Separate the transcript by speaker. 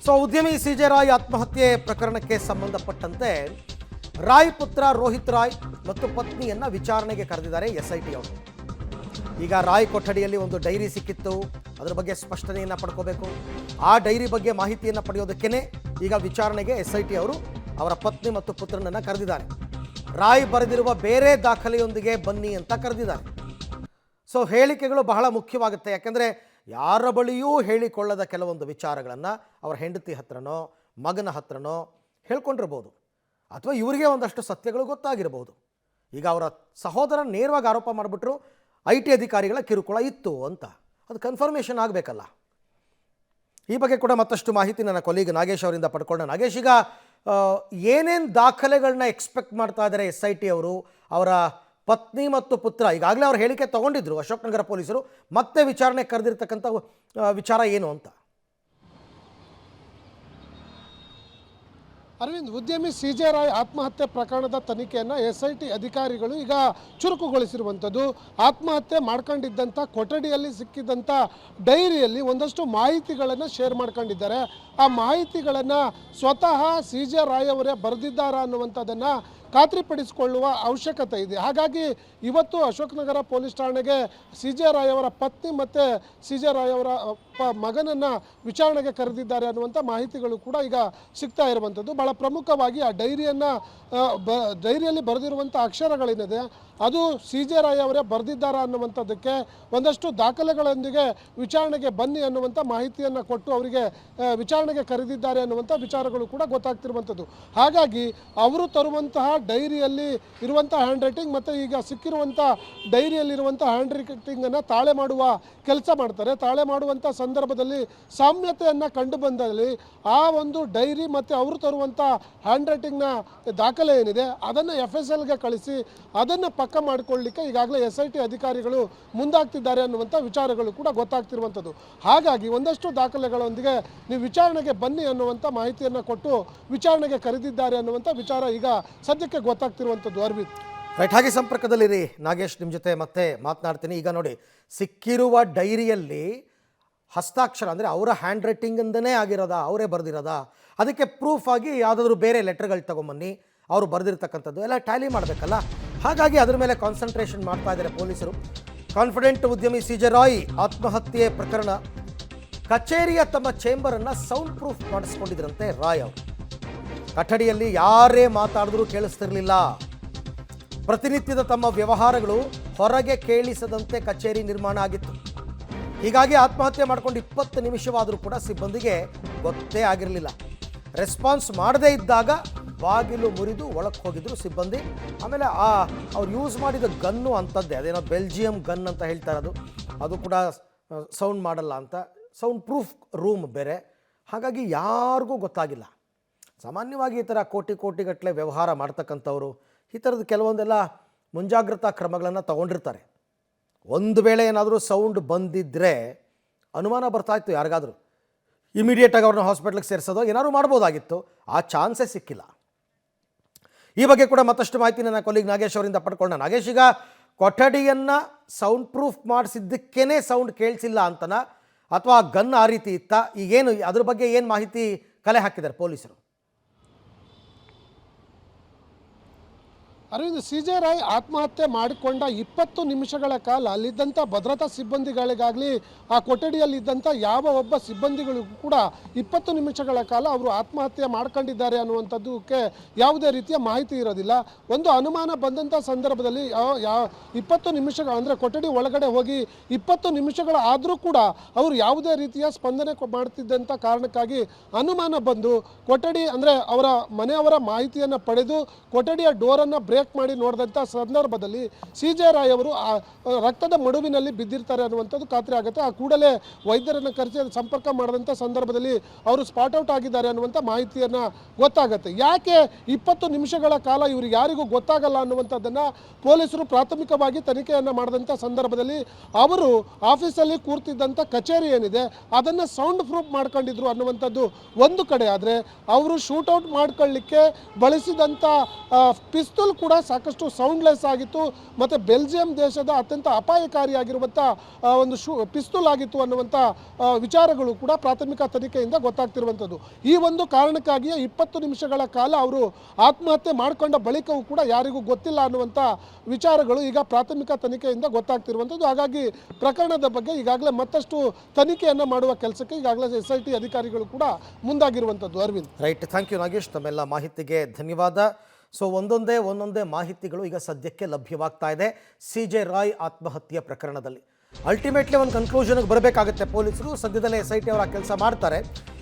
Speaker 1: So ಉದ್ಯಮಿ ಸಿ.ಜೆ. ರಾಯ್ ಆತ್ಮಹತ್ಯೆ ಪ್ರಕರಣಕ್ಕೆ ಸಂಬಂಧಪಟ್ಟಂತೆ ರಾಯ್ ಪುತ್ರ ರೋಹಿತ್ ರಾಯ್ ಮತ್ತು ಪತ್ನಿಯನ್ನ ವಿಚಾರಣೆಗೆ ಕರೆದಿದ್ದಾರೆ ಎಸ್ಐಟಿ ಅವರು. ಈಗ ರಾಯ್ ಕೊಠಡಿಯಲ್ಲಿ ಒಂದು ಡೈರಿ ಸಿಕ್ಕಿತ್ತು, ಅದರ ಬಗ್ಗೆ ಸ್ಪಷ್ಟನೆಯನ್ನು ಪಡ್ಕೋಬೇಕು. ಆ ಡೈರಿ ಬಗ್ಗೆ ಮಾಹಿತಿಯನ್ನು ಪಡೆಯೋದಕ್ಕೇ ಈಗ ವಿಚಾರಣೆಗೆ ಎಸ್ಐಟಿ ಅವರು ಅವರ ಪತ್ನಿ ಮತ್ತು ಪುತ್ರನನ್ನು ಕರೆದಿದ್ದಾರೆ. ರಾಯ್ ಬರೆದಿರುವ ಬೇರೆ ದಾಖಲೆಯೊಂದಿಗೆ ಬನ್ನಿ ಅಂತ ಕರೆದಿದ್ದಾರೆ. ಸೊ ಹೇಳಿಕೆಗಳು ಬಹಳ ಮುಖ್ಯವಾಗುತ್ತೆ, ಯಾಕೆಂದರೆ ಯಾರ ಬಳಿಯೂ ಹೇಳಿಕೊಳ್ಳದ ಕೆಲವೊಂದು ವಿಚಾರಗಳನ್ನು ಅವರ ಹೆಂಡತಿ ಹತ್ರನೋ ಮಗನ ಹತ್ರನೋ ಹೇಳ್ಕೊಂಡಿರ್ಬೋದು, ಅಥವಾ ಇವರಿಗೆ ಒಂದಷ್ಟು ಸತ್ಯಗಳು ಗೊತ್ತಾಗಿರ್ಬೋದು. ಈಗ ಅವರ ಸಹೋದರ ನೇರವಾಗಿ ಆರೋಪ ಮಾಡಿಬಿಟ್ರು IT ಅಧಿಕಾರಿಗಳ ಕಿರುಕುಳ ಇತ್ತು ಅಂತ, ಅದು ಕನ್ಫರ್ಮೇಷನ್ ಆಗಬೇಕಲ್ಲ. ಈ ಬಗ್ಗೆ ಕೂಡ ಮತ್ತಷ್ಟು ಮಾಹಿತಿ ನನ್ನ ಕೊಲೀಗ್ ನಾಗೇಶ್ ಅವರಿಂದ ಪಡ್ಕೊಂಡ. ನಾಗೇಶ್, ಈಗ ಏನೇನು ದಾಖಲೆಗಳನ್ನ ಎಕ್ಸ್ಪೆಕ್ಟ್ ಮಾಡ್ತಾ ಇದ್ದಾರೆ SIT ಅವರು? ಅವರ ಪತ್ನಿ ಮತ್ತು ಪುತ್ರ ಈಗಾಗಲೇ ಅವ್ರ ಹೇಳಿಕೆ ತಗೊಂಡಿದ್ರು ಅಶೋಕ್ ನಗರ ಪೊಲೀಸರು, ಮತ್ತೆ ವಿಚಾರಣೆ ಕರೆದಿರ್ತಕ್ಕಂಥ ವಿಚಾರ ಏನು ಅಂತ?
Speaker 2: ಅರವಿಂದ್, ಉದ್ಯಮಿ ಸಿ.ಜೆ. ರಾಯ್ ಆತ್ಮಹತ್ಯೆ ಪ್ರಕರಣದ ತನಿಖೆಯನ್ನು SIT ಅಧಿಕಾರಿಗಳು ಈಗ ಚುರುಕುಗೊಳಿಸಿರುವಂಥದ್ದು. ಆತ್ಮಹತ್ಯೆ ಮಾಡ್ಕೊಂಡಿದ್ದಂಥ ಕೊಠಡಿಯಲ್ಲಿ ಸಿಕ್ಕಿದ್ದಂಥ ಡೈರಿಯಲ್ಲಿ ಒಂದಷ್ಟು ಮಾಹಿತಿಗಳನ್ನು ಶೇರ್ ಮಾಡ್ಕೊಂಡಿದ್ದಾರೆ. ಆ ಮಾಹಿತಿಗಳನ್ನು ಸ್ವತಃ ಸಿ.ಜೆ. ರಾಯ್ ಅವರೇ ಬರೆದಿದ್ದಾರಾ ಅನ್ನುವಂಥದ್ದನ್ನು ಖಾತ್ರಿಪಡಿಸಿಕೊಳ್ಳುವ ಅವಶ್ಯಕತೆ ಇದೆ. ಹಾಗಾಗಿ ಇವತ್ತು ಅಶೋಕನಗರ ಪೊಲೀಸ್ ಠಾಣೆಗೆ ಸಿ.ಜೆ. ರಾಯ್ ಅವರ ಪತ್ನಿ ಮತ್ತು ಸಿ.ಜೆ. ರಾಯ್ ಅವರ ಮಗನನ್ನು ವಿಚಾರಣೆಗೆ ಕರೆದಿದ್ದಾರೆ ಅನ್ನುವಂಥ ಮಾಹಿತಿಗಳು ಕೂಡ ಈಗ ಸಿಗ್ತಾ ಇರುವಂಥದ್ದು. ಭಾಳ ಪ್ರಮುಖವಾಗಿ ಆ ಡೈರಿಯಲ್ಲಿ ಬರೆದಿರುವಂಥ ಅಕ್ಷರಗಳೇನಿದೆ ಅದು ಸಿ.ಜೆ. ರಾಯ್ ಅವರೇ ಬರೆದಿದ್ದಾರಾ ಅನ್ನುವಂಥದ್ದಕ್ಕೆ ಒಂದಷ್ಟು ದಾಖಲೆಗಳೊಂದಿಗೆ ವಿಚಾರಣೆಗೆ ಬನ್ನಿ ಅನ್ನುವಂಥ ಮಾಹಿತಿಯನ್ನು ಕೊಟ್ಟು ಅವರಿಗೆ ವಿಚಾರಣೆಗೆ ಕರೆದಿದ್ದಾರೆ ಅನ್ನುವಂಥ ವಿಚಾರಗಳು ಕೂಡ ಗೊತ್ತಾಗ್ತಿರುವಂಥದ್ದು. ಹಾಗಾಗಿ ಅವರು ತರುವಂತಹ ಡೈರಿಯಲ್ಲಿ ಇರುವಂಥ ಹ್ಯಾಂಡ್ ರೈಟಿಂಗ್ ಮತ್ತು ಈಗ ಸಿಕ್ಕಿರುವಂಥ ಡೈರಿಯಲ್ಲಿರುವಂಥ ಹ್ಯಾಂಡ್ ರೈಟಿಂಗನ್ನು ತಾಳೆ ಮಾಡುವ ಕೆಲಸ ಮಾಡ್ತಾರೆ. ತಾಳೆ ಮಾಡುವಂಥ ಸಂದರ್ಭದಲ್ಲಿ ಸಾಮ್ಯತೆಯನ್ನು ಕಂಡು ಬಂದಲ್ಲಿ ಆ ಒಂದು ಡೈರಿ ಮತ್ತು ಅವರು ತರುವಂಥ ಹ್ಯಾಂಡ್ ರೈಟಿಂಗ್ನ ದಾಖಲೆ ಏನಿದೆ ಅದನ್ನು FSLಗೆ ಕಳಿಸಿ ಅದನ್ನು ಪಕ್ಕ ಮಾಡಿಕೊಳ್ಳಲಿಕ್ಕೆ ಈಗಾಗಲೇ SIT ಅಧಿಕಾರಿಗಳು ಮುಂದಾಗ್ತಿದ್ದಾರೆ ಅನ್ನುವಂಥ ವಿಚಾರಗಳು ಕೂಡ ಗೊತ್ತಾಗ್ತಿರುವಂಥದ್ದು. ಹಾಗಾಗಿ ಒಂದಷ್ಟು ದಾಖಲೆಗಳೊಂದಿಗೆ ನೀವು ವಿಚಾರಣೆಗೆ ಬನ್ನಿ ಅನ್ನುವಂಥ ಮಾಹಿತಿಯನ್ನು ಕೊಟ್ಟು ವಿಚಾರಣೆಗೆ ಕರೆದಿದ್ದಾರೆ ಅನ್ನುವಂಥ ವಿಚಾರ ಈಗ ಸದ್ಯಕ್ಕೆ ಗೊತ್ತಾಗ್ತಿರುವಂಥದ್ದು. ಅರವಿಂದ್,
Speaker 1: ರೈಟ್, ಹಾಗೆ ಸಂಪರ್ಕದಲ್ಲಿರಿ ನಾಗೇಶ್, ನಿಮ್ಮ ಜೊತೆ ಮತ್ತೆ ಮಾತನಾಡ್ತೀನಿ. ಈಗ ನೋಡಿ, ಸಿಕ್ಕಿರುವ ಡೈರಿಯಲ್ಲಿ ಹಸ್ತಾಕ್ಷರ ಅಂದರೆ ಅವರ ಹ್ಯಾಂಡ್ ರೈಟಿಂಗಿಂದನೇ ಆಗಿರೋದಾ, ಅವರೇ ಬರೆದಿರೋದಾ? ಅದಕ್ಕೆ ಪ್ರೂಫ್ ಆಗಿ ಯಾವುದಾದ್ರೂ ಬೇರೆ ಲೆಟರ್ಗಳು ತಗೊಂಬನ್ನಿ, ಅವರು ಬರೆದಿರ್ತಕ್ಕಂಥದ್ದು ಎಲ್ಲ ಟ್ಯಾಲಿ ಮಾಡಬೇಕಲ್ಲ. ಹಾಗಾಗಿ ಅದರ ಮೇಲೆ ಕಾನ್ಸಂಟ್ರೇಷನ್ ಮಾಡ್ತಾ ಇದ್ದಾರೆ ಪೊಲೀಸರು. ಕಾನ್ಫಿಡೆಂಟ್ ಉದ್ಯಮಿ ಸಿ.ಜೆ. ರಾಯ್ ಆತ್ಮಹತ್ಯೆ ಪ್ರಕರಣ, ಕಚೇರಿಯ ತಮ್ಮ ಚೇಂಬರನ್ನು ಸೌಂಡ್ ಪ್ರೂಫ್ ಮಾಡಿಸ್ಕೊಂಡಿದ್ರಂತೆ ರಾಯ್ ಅವರು. ಕಠಡಿಯಲ್ಲಿ ಯಾರೇ ಮಾತಾಡಿದ್ರೂ ಕೇಳಿಸ್ತಿರ್ಲಿಲ್ಲ. ಪ್ರತಿನಿತ್ಯದ ತಮ್ಮ ವ್ಯವಹಾರಗಳು ಹೊರಗೆ ಕೇಳಿಸದಂತೆ ಕಚೇರಿ ನಿರ್ಮಾಣ ಆಗಿತ್ತು. ಹೀಗಾಗಿ ಆತ್ಮಹತ್ಯೆ ಮಾಡ್ಕೊಂಡು 20 ನಿಮಿಷವಾದರೂ ಕೂಡ ಸಿಬ್ಬಂದಿಗೆ ಗೊತ್ತೇ ಆಗಿರಲಿಲ್ಲ. ರೆಸ್ಪಾನ್ಸ್ ಮಾಡದೇ ಇದ್ದಾಗ ಬಾಗಿಲು ಮುರಿದು ಒಳಕ್ಕೆ ಹೋಗಿದ್ರು ಸಿಬ್ಬಂದಿ. ಆಮೇಲೆ ಅವ್ರು ಯೂಸ್ ಮಾಡಿದ ಗನ್ನು ಅಂಥದ್ದೇ, ಅದೇನೋ ಬೆಲ್ಜಿಯಂ ಗನ್ ಅಂತ ಹೇಳ್ತಾ ಇರೋದು, ಅದು ಕೂಡ ಸೌಂಡ್ ಮಾಡಲ್ಲ ಅಂತ, ಸೌಂಡ್ ಪ್ರೂಫ್ ರೂಮ್ ಬೇರೆ. ಹಾಗಾಗಿ ಯಾರಿಗೂ ಗೊತ್ತಾಗಿಲ್ಲ. ಸಾಮಾನ್ಯವಾಗಿ ಈ ಥರ ಕೋಟಿಗಟ್ಟಲೆ ವ್ಯವಹಾರ ಮಾಡ್ತಕ್ಕಂಥವ್ರು ಈ ಥರದ್ದು ಕೆಲವೊಂದೆಲ್ಲ ಮುಂಜಾಗ್ರತಾ ಕ್ರಮಗಳನ್ನು ತಗೊಂಡಿರ್ತಾರೆ. ಒಂದು ವೇಳೆ ಏನಾದರೂ ಸೌಂಡ್ ಬಂದಿದ್ದರೆ ಅನುಮಾನ ಬರ್ತಾಯಿತ್ತು ಯಾರಿಗಾದರೂ, ಇಮಿಡಿಯೇಟಾಗಿ ಅವ್ರನ್ನ ಹಾಸ್ಪಿಟ್ಲಿಗೆ ಸೇರಿಸೋದು ಏನಾದ್ರು ಮಾಡ್ಬೋದಾಗಿತ್ತು. ಆ ಚಾನ್ಸೇ ಸಿಕ್ಕಿಲ್ಲ. ಈ ಬಗ್ಗೆ ಕೂಡ ಮತ್ತಷ್ಟು ಮಾಹಿತಿ ನನ್ನ ಕೊಲೀಗ್ ನಾಗೇಶ್ ಅವರಿಂದ ಪಡ್ಕೊಂಡ. ನಾಗೇಶ್, ಈಗ ಕೊಠಡಿಯನ್ನು ಸೌಂಡ್ ಪ್ರೂಫ್ ಮಾಡಿಸಿದ್ದಕ್ಕೇ ಸೌಂಡ್ ಕೇಳಿಸಿಲ್ಲ ಅಂತನ, ಅಥವಾ ಗನ್ ಆ ರೀತಿ ಇತ್ತ? ಈಗೇನು ಅದ್ರ ಬಗ್ಗೆ ಏನು ಮಾಹಿತಿ ಕಲೆ ಹಾಕಿದ್ದಾರೆ ಪೊಲೀಸರು?
Speaker 2: ಅರವಿಂದ್, ಸಿ.ಜೆ. ರಾಯ್ ಆತ್ಮಹತ್ಯೆ ಮಾಡಿಕೊಂಡ 20 ನಿಮಿಷಗಳ ಕಾಲ ಅಲ್ಲಿದ್ದಂಥ ಭದ್ರತಾ ಸಿಬ್ಬಂದಿಗಳಿಗಾಗಲಿ ಆ ಕೊಠಡಿಯಲ್ಲಿದ್ದಂಥ ಯಾವ ಒಬ್ಬ ಸಿಬ್ಬಂದಿಗಳಿಗೂ ಕೂಡ 20 ನಿಮಿಷಗಳ ಕಾಲ ಅವರು ಆತ್ಮಹತ್ಯೆ ಮಾಡ್ಕೊಂಡಿದ್ದಾರೆ ಅನ್ನುವಂಥದ್ದಕ್ಕೆ ಯಾವುದೇ ರೀತಿಯ ಮಾಹಿತಿ ಇರೋದಿಲ್ಲ. ಒಂದು ಅನುಮಾನ ಬಂದಂಥ ಸಂದರ್ಭದಲ್ಲಿ 20 ನಿಮಿಷಗಳು ಅಂದರೆ ಕೊಠಡಿ ಒಳಗಡೆ ಹೋಗಿ 20 ನಿಮಿಷಗಳು ಆದರೂ ಕೂಡ ಅವರು ಯಾವುದೇ ರೀತಿಯ ಸ್ಪಂದನೆ ಮಾಡ್ತಿದ್ದಂಥ ಕಾರಣಕ್ಕಾಗಿ ಅನುಮಾನ ಬಂದು ಕೊಠಡಿ ಅಂದರೆ ಅವರ ಮನೆಯವರ ಮಾಹಿತಿಯನ್ನು ಪಡೆದು ಕೊಠಡಿಯ ಡೋರನ್ನು ಬ್ರೇಕ್ ಮಾಡಿ ನೋಡಿದಂಥ ಸಂದರ್ಭದಲ್ಲಿ ಸಿ.ಜೆ. ರಾಯ್ ಅವರು ರಕ್ತದ ಮಡುವಿನಲ್ಲಿ ಬಿದ್ದಿರ್ತಾರೆ ಅನ್ನುವಂಥದ್ದು ಖಾತ್ರಿ ಆಗುತ್ತೆ. ಆ ಕೂಡಲೇ ವೈದ್ಯರನ್ನು ಕರೆಸಿ ಸಂಪರ್ಕ ಮಾಡಿದಂಥ ಸಂದರ್ಭದಲ್ಲಿ ಅವರು ಸ್ಪಾಟ್ ಔಟ್ ಆಗಿದ್ದಾರೆ ಅನ್ನುವಂಥ ಮಾಹಿತಿಯನ್ನು ಗೊತ್ತಾಗುತ್ತೆ. ಯಾಕೆ 20 ನಿಮಿಷಗಳ ಕಾಲ ಇವ್ರಿಗೆ ಯಾರಿಗೂ ಗೊತ್ತಾಗಲ್ಲ ಅನ್ನುವಂಥದ್ದನ್ನು ಪೊಲೀಸರು ಪ್ರಾಥಮಿಕವಾಗಿ ತನಿಖೆಯನ್ನು ಮಾಡಿದಂಥ ಸಂದರ್ಭದಲ್ಲಿ ಅವರು ಆಫೀಸಲ್ಲಿ ಕೂರ್ತಿದ್ದಂಥ ಕಚೇರಿ ಏನಿದೆ ಅದನ್ನು ಸೌಂಡ್ ಪ್ರೂಫ್ ಮಾಡ್ಕೊಂಡಿದ್ರು ಅನ್ನುವಂಥದ್ದು ಒಂದು ಕಡೆ ಆದರೆ, ಅವರು ಶೂಟೌಟ್ ಮಾಡ್ಕೊಳ್ಳಿಕ್ಕೆ ಬಳಸಿದಂಥ ಪಿಸ್ತೂಲ್ ಕೂಡ ಕೂಡ ಸಾಕಷ್ಟು ಸೌಂಡ್ಲೆಸ್ ಆಗಿತ್ತು ಮತ್ತು ಬೆಲ್ಜಿಯಂ ದೇಶದ ಅತ್ಯಂತ ಅಪಾಯಕಾರಿಯಾಗಿರುವಂಥ ಒಂದು ಪಿಸ್ತೂಲ್ ಆಗಿತ್ತು ಅನ್ನುವಂಥ ವಿಚಾರಗಳು ಕೂಡ ಪ್ರಾಥಮಿಕ ತನಿಖೆಯಿಂದ ಗೊತ್ತಾಗ್ತಿರುವಂಥದ್ದು. ಈ ಒಂದು ಕಾರಣಕ್ಕಾಗಿಯೇ 20 ನಿಮಿಷಗಳ ಕಾಲ ಅವರು ಆತ್ಮಹತ್ಯೆ ಮಾಡಿಕೊಂಡ ಬಳಿಕವೂ ಕೂಡ ಯಾರಿಗೂ ಗೊತ್ತಿಲ್ಲ ಅನ್ನುವಂಥ ವಿಚಾರಗಳು ಈಗ ಪ್ರಾಥಮಿಕ ತನಿಖೆಯಿಂದ ಗೊತ್ತಾಗ್ತಿರುವಂಥದ್ದು. ಹಾಗಾಗಿ ಪ್ರಕರಣದ ಬಗ್ಗೆ ಈಗಾಗಲೇ ಮತ್ತಷ್ಟು ತನಿಖೆಯನ್ನು ಮಾಡುವ ಕೆಲಸಕ್ಕೆ ಈಗಾಗಲೇ SIT ಅಧಿಕಾರಿಗಳು ಕೂಡ ಮುಂದಾಗಿರುವಂಥದ್ದು. Arvind,
Speaker 1: right, thank you Nagesh, ತಮ್ಮೆಲ್ಲ ಮಾಹಿತಿಗೆ ಧನ್ಯವಾದ. ಸೊ ಒಂದೊಂದೇ ಮಾಹಿತಿಗಳು ಈಗ ಸದ್ಯಕ್ಕೆ ಲಭ್ಯವಾಗ್ತಾ ಇದೆ CJ ರಾಯ್ ಆತ್ಮಹತ್ಯೆ ಪ್ರಕರಣದಲ್ಲಿ. ಅಲ್ಟಿಮೇಟ್ಲಿ ಒಂದು ಕನ್ಕ್ಲೂಷನ್ಗೆ ಬರಬೇಕಾಗುತ್ತೆ ಪೊಲೀಸರು. ಸದ್ಯದಲ್ಲೇ SIT ಅವರ ಕೆಲಸ ಮಾಡ್ತಾರೆ.